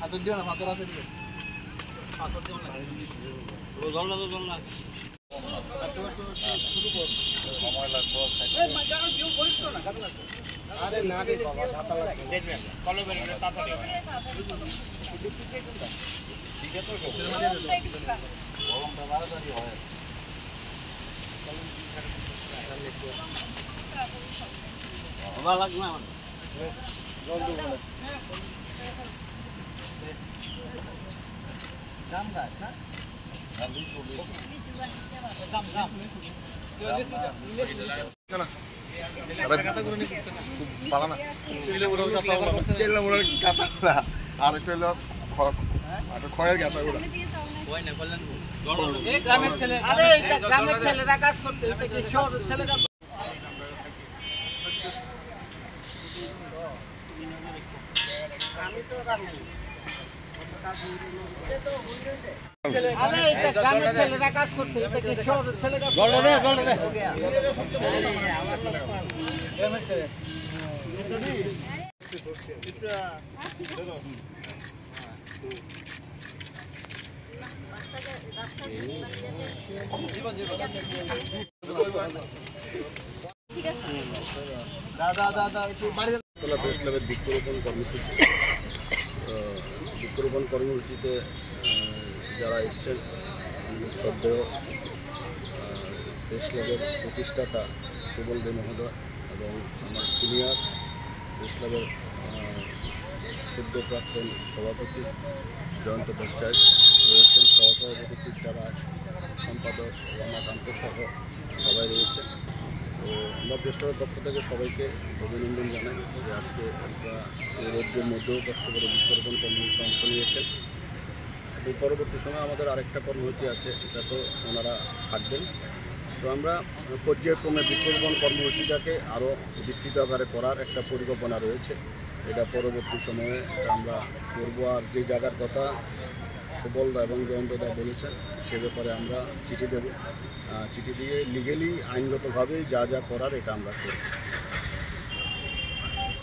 হাতের দিও না, হাতের হাতে দিও। আরে না রে বাবা, ছাতা লাগবে। দেখবেন কলমের উপরে ছাতা দিও। ঠিক আছে তো? গরমটা তাড়াতাড়ি হয়। ভালো লাগবে না আমার। জল দেব না। দাম গাছ না? দাম লিচু দাম দাম না পালা না আর একটু হলো খয়ের গাছা গুলো গ্রামের ছেলেরা কাজ করছে, এটা কি শহরের ছেলেরা? আমি তো রাখি আরে এটা গ্রামের ছেলেরা কাজ করছে, এটা কি শহরের ছেলেরা? গ্রামের ছেলে প্রেস ক্লাবের বৃক্ষরোপণ কর্মসূচিতে যারা এসছেন শ্রদ্ধেয় প্রেস ক্লাবের প্রতিষ্ঠাতা সুবল দে মহোদয় এবং আমার সিনিয়র প্রেস ক্লাবের সদ্য প্রাক্তন সভাপতি জয়ন্ত পঞ্চায়েত রয়েছেন, সহসভাপতি চিত্তারাজ, সম্পাদক রমাকান্ত সহ সবাই রয়েছে। তো আমরা প্রেস ক্লাবের পক্ষ থেকে সবাইকে অভিনন্দন জানাই যে আজকে আমরা এই রোদ্রের মধ্যেও কষ্ট করে বৃক্ষরোপণ কর্মসূচিতে অংশ নিয়েছেন এবং পরবর্তী সময় আমাদের আরেকটা কর্মসূচি আছে, এটা তো ওনারা থাকবেন। তো আমরা পর্যায়ক্রমে বৃক্ষরোপণ কর্মসূচিটাকে আরও বিস্তৃত আকারে করার একটা পরিকল্পনা রয়েছে, এটা পরবর্তী সময়ে আমরা করবো। আর যে জায়গার কথা সুবলদা এবং জয়ন্তদা বলেছেন সে ব্যাপারে আমরা চিঠি দেব, চিঠি দিয়ে লিগেলি আইনগতভাবে যা যা করার এটা আমরা করব।